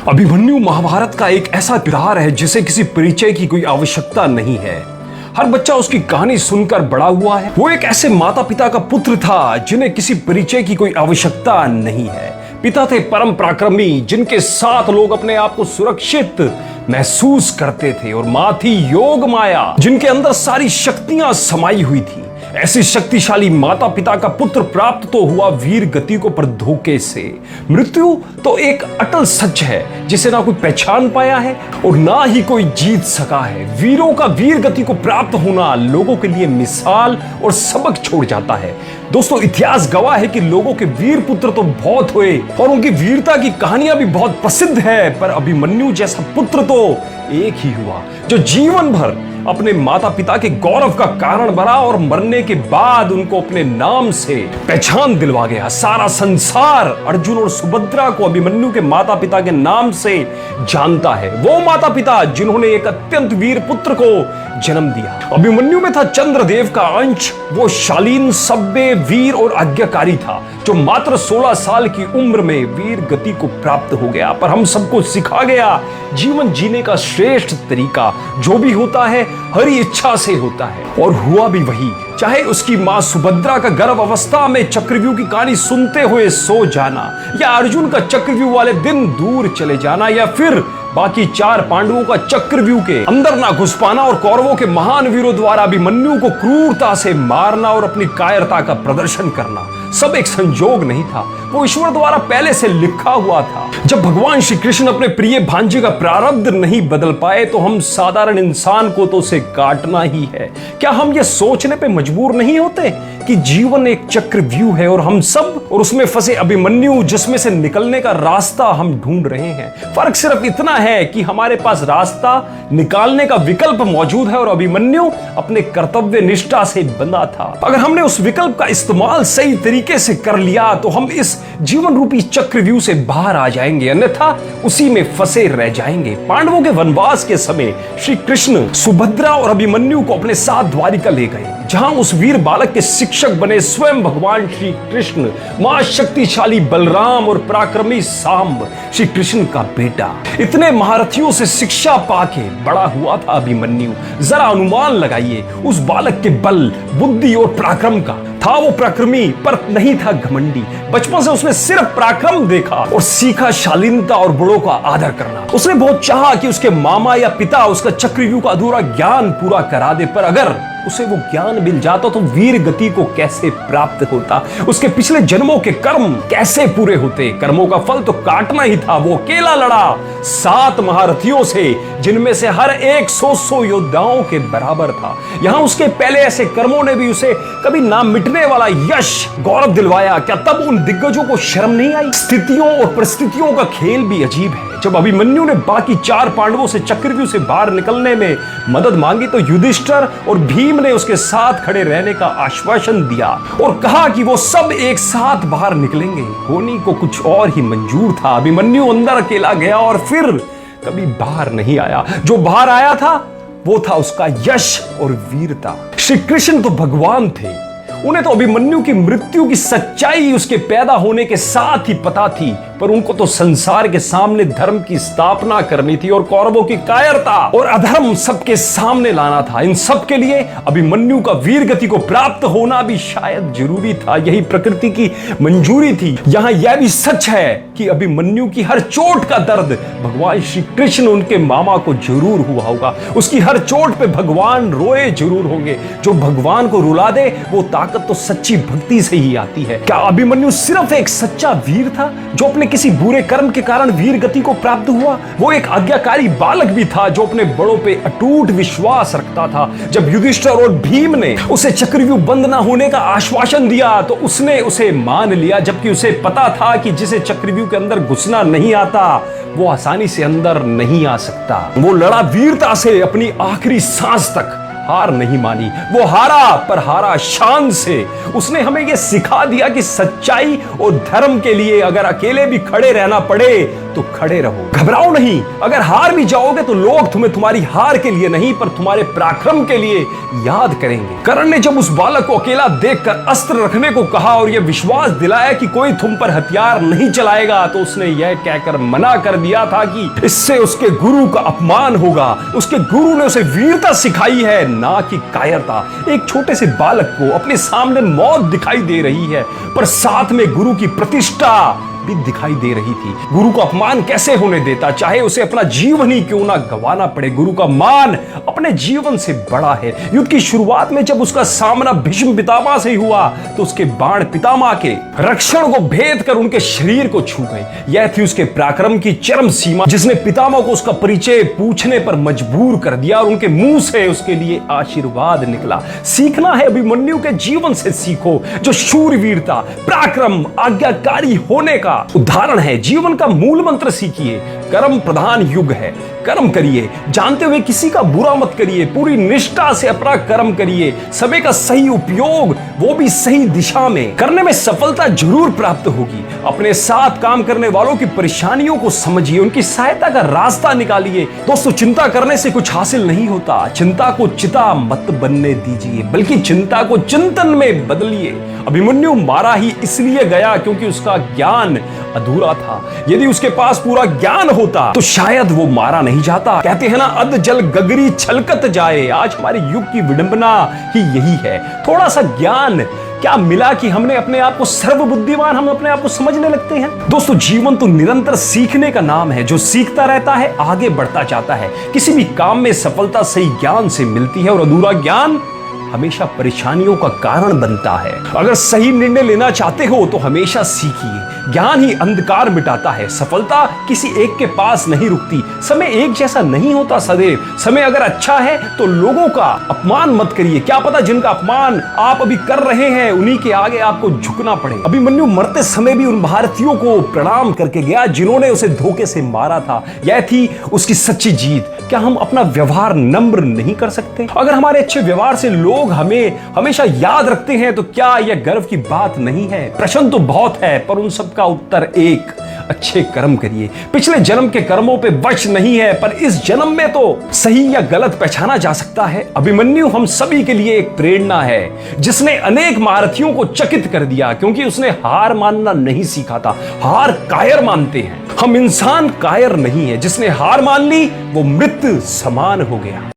अभिमन्यु महाभारत का एक ऐसा किरदार है जिसे किसी परिचय की कोई आवश्यकता नहीं है। हर बच्चा उसकी कहानी सुनकर बड़ा हुआ है। वो एक ऐसे माता पिता का पुत्र था जिन्हें किसी परिचय की कोई आवश्यकता नहीं है। पिता थे परम पराक्रमी जिनके साथ लोग अपने आप को सुरक्षित महसूस करते थे, और मां थी योग माया जिनके अंदर सारी शक्तियां समाई हुई थी। ऐसी शक्तिशाली माता पिता का पुत्र प्राप्त तो हुआ वीर गति को पर धोखे से। मृत्यु तो एक अटल सच है जिसे ना कोई पहचान पाया है और ना ही कोई जीत सका है। वीरों का वीर गति को प्राप्त होना लोगों के लिए मिसाल और सबक छोड़ जाता है। दोस्तों, इतिहास गवाह है कि लोगों के वीर पुत्र तो बहुत हुए और उनकी वीरता की कहानियां भी बहुत प्रसिद्ध है, पर अभिमन्यु जैसा पुत्र तो एक ही हुआ जो जीवन भर अपने माता पिता के गौरव का कारण बना और मरने के बाद उनको अपने नाम से पहचान दिलवा गया। सारा संसार अर्जुन और सुभद्रा को अभिमन्यु के माता पिता के नाम से जानता है। वो माता पिता जिन्होंने एक अत्यंत वीर पुत्र को जन्म दिया। अभिमन्यु में था चंद्रदेव का अंश। वो शालीन, सभ्य, वीर और आज्ञाकारी था जो मात्र 16 साल की उम्र में वीर गति को प्राप्त हो गया। पर हम सबको सिखा गया जीवन जीने का श्रेष्ठ तरीका जो भी होता है हरी इच्छा से होता है, और हुआ भी वही। चाहे उसकी मां सुभद्रा का गर्भ अवस्था में चक्रव्यूह की कहानी सुनते हुए सो जाना, या अर्जुन का चक्रव्यूह वाले दिन दूर चले जाना, या फिर बाकी 4 पांडवों का चक्रव्यूह के अंदर ना घुस पाना और कौरवों के महान वीरों द्वारा अभिमन्यु को क्रूरता से मारना और अपनी कायरता का प्रदर्शन करना, सब एक संजोग नहीं था। वो ईश्वर द्वारा पहले से लिखा हुआ था। जब भगवान श्री कृष्ण अपने प्रिय भांजे का प्रारब्ध नहीं बदल पाए तो हम साधारण इंसान को तो उसे काटना ही है। क्या हम ये सोचने पे मजबूर नहीं होते कि जीवन एक चक्रव्यूह है और हम सब और उसमें फंसे अभिमन्यु जिसमें से निकलने का रास्ता हम ढूंढ रहे हैं। फर्क सिर्फ इतना है कि हमारे पास रास्ता निकालने का विकल्प मौजूद है और अभिमन्यु अपने कर्तव्य निष्ठा से बंधा था। अगर हमने उस विकल्प का इस्तेमाल सही तरीके से कर लिया तो हम इस जीवन रूपी चक्रव्यूह से बाहर आ जाएंगे, अन्यथा उसी में फंसे रह जाएंगे। पांडवों के वनवास के समय श्री कृष्ण सुभद्रा और अभिमन्यु को अपने साथ द्वारिका ले गए, जहां उस वीर बालक के शिक्षक बने स्वयं भगवान श्री कृष्ण, महाशक्तिशाली बलराम और पराक्रमी सांब श्री कृष्ण का बेटा। इतने महारथियों से शिक्षा पाके बड़ा हुआ था अभिमन्यु। जरा अनुमान लगाइए उस बालक के बल, बुद्धि और पराक्रम का। था वो पराक्रमी पर नहीं था घमंडी। बचपन से उसने सिर्फ पराक्रम देखा और सीखा शालीनता और बड़ों का आदर करना। उसने बहुत चाहा कि उसके मामा या पिता उसका चक्रव्यूह का अधूरा ज्ञान पूरा करा दे, पर अगर उसे वो ज्ञान मिल जाता तो वीर गति को कैसे प्राप्त होता, उसके पिछले जन्मों के कर्म कैसे पूरे होते। कर्मों का फल तो काटना ही था। वो अकेला लड़ा 7 महारथियों से जिनमें से हर एक 100 योद्धाओं के बराबर था। यहां उसके पहले ऐसे कर्मों ने भी उसे कभी ना मिटने वाला यश, गौरव दिलवाया। क्या तब उन दिग्गजों को शर्म नहीं आई? स्थितियों और परिस्थितियों का खेल भी अजीब है। जब अभिमन्यु ने बाकी 4 पांडवों से चक्रव्यूह से बाहर निकलने में मदद मांगी तो युधिष्ठिर और भीम ने उसके साथ खड़े रहने का आश्वासन दिया और कहा कि वो सब एक साथ बाहर निकलेंगे। होनी को कुछ और ही मंजूर था। अभिमन्यु अंदर अकेला गया और फिर कभी बाहर नहीं आया। जो बाहर आया था वो था उसका यश और वीरता। श्री कृष्ण तो भगवान थे। उन्हें तो अभिमन्यु की मृत्यु की सच्चाई उसके पैदा होने के साथ ही पता थी, पर उनको तो संसार के सामने धर्म की स्थापना करनी थी और कौरवों की कायरता और अधर्म सबके सामने लाना था। इन सब के लिए अभिमन्यु का वीर गति को प्राप्त होना भी शायद जरूरी था। यही प्रकृति की मंजूरी थी। यहां यह भी सच है कि अभिमन्यु की हर चोट का दर्द भगवान श्री कृष्ण उनके मामा को जरूर हुआ होगा। उसकी हर चोट पे भगवान रोए जरूर होंगे। जो भगवान को रुला दे वो ताकत तो सच्ची भक्ति से ही आती है। क्या अभिमन्यु सिर्फ एक सच्चा वीर था जो अपने किसी बुरे कर्म के कारण वीर गति को प्राप्त हुआ? वो एक आज्ञाकारी बालक भी था जो अपने बड़ों पे अटूट विश्वास रखता था। जब युधिष्ठिर और भीम ने उसे चक्रव्यूह बंद न होने का आश्वासन दिया तो उसने उसे मान लिया, जबकि उसे पता था कि जिसे चक्रव्यूह के अंदर घुसना नहीं आता वो आसानी से अंदर नहीं आ सकता। वो लड़ा वीरता से अपनी आखिरी सांस तक, हार नहीं मानी। वो हारा पर हारा शान से। उसने हमें यह सिखा दिया कि सच्चाई और धर्म के लिए अगर अकेले भी खड़े रहना पड़े तो खड़े रहो, घबराओ नहीं। अगर हार भी जाओगे तो लोग तुम्हें तुम्हारी हार के लिए नहीं पर तुम्हारे पराक्रम के लिए याद करेंगे। कर्ण ने जब उस बालक को अकेला देखकर अस्त्र रखने को कहा और यह विश्वास दिलाया कि कोई तुम पर हथियार नहीं चलाएगा, तो उसने यह कहकर मना कर दिया था कि इससे उसके गुरु का अपमान होगा। उसके गुरु ने उसे वीरता सिखाई है, ना कि कायरता। एक छोटे से बालक को अपने सामने मौत दिखाई दे रही है, पर साथ में गुरु की प्रतिष्ठा भी दिखाई दे रही थी। गुरु का अपमान कैसे होने देता, चाहे उसे अपना जीवन ही क्यों ना गंवाना पड़े। गुरु का मान अपने जीवन से बड़ा है। युद्ध की शुरुआत में जब उसका सामना भीष्म पितामह से हुआ तो उसके बाण पितामह के रक्षण को भेद कर उनके शरीर को छू गए। यह थी उसके पराक्रम की चरम सीमा, जिसने पितामह को उसका परिचय पूछने पर मजबूर कर दिया और उनके मुंह से उसके लिए आशीर्वाद निकला। सीखना है अभिमन्यु के जीवन से सीखो, जो शूरवीरता, पराक्रम, आज्ञाकारी होने का उदाहरण है। जीवन का मूल मंत्र सीखिए। कर्म प्रधान युग है, कर्म करिए, जानते हुए किसी का बुरा मत करिए, पूरी निष्ठा से अपना कर्म करिए। समय का सही उपयोग, वो भी सही दिशा में करने में सफलता जरूर प्राप्त होगी। अपने साथ काम करने वालों की परेशानियों को समझिए, उनकी सहायता का रास्ता निकालिए। दोस्तों, चिंता करने से कुछ हासिल नहीं होता। चिंता को चिता मत बनने दीजिए, बल्कि चिंता को चिंतन में बदलिए। अभिमन्यु मारा ही इसलिए गया क्योंकि उसका ज्ञान अधूरा था। यदि उसके पास पूरा ज्ञान होता तो शायद वो मारा नहीं जाता। कहते हैं ना, अध जल गगरी छलकत जाए। आज हमारे युग की विडंबना ही यही है। थोड़ा सा ज्ञान क्या मिला कि हमने अपने आप को सर्वबुद्धिमान हम अपने आप को समझने लगते हैं। दोस्तों, जीवन तो निरंतर सीखने का नाम है। जो सीखता रहता है आगे बढ़ता जाता है। किसी भी काम में सफलता सही ज्ञान से मिलती है और अधूरा ज्ञान हमेशा परेशानियों का कारण बनता है। अगर सही निर्णय लेना चाहते हो तो हमेशा सीखिए। ज्ञान ही अंधकार मिटाता है। सफलता किसी एक के पास नहीं रुकती। समय एक जैसा नहीं होता सदैव। समय अगर अच्छा है तो लोगों का अपमान मत करिए। क्या पता जिनका अपमान आप अभी कर रहे हैं उन्हीं के आगे आपको झुकना पड़े। अभिमन्यु मरते समय भी उन भारतीयों को प्रणाम करके गया जिन्होंने उसे धोखे से मारा था। यह थी उसकी सच्ची जीत। क्या हम अपना व्यवहार नम्र नहीं कर सकते? अगर हमारे अच्छे व्यवहार से लोग हमें हमेशा याद रखते हैं तो क्या यह गर्व की बात नहीं है? प्रश्न तो बहुत है, पर उन सब का उत्तर एक, अच्छे कर्म करिए। पिछले जन्म के कर्मों पे वश नहीं है, पर इस जन्म में तो सही या गलत पहचाना जा सकता है। अभिमन्यु हम सभी के लिए एक प्रेरणा है, जिसने अनेक महारथियों को चकित कर दिया क्योंकि उसने हार मानना नहीं सीखा था। हार कायर मानते हैं हम, इंसान कायर नहीं है। जिसने हार मान ली वो मृत समान हो गया।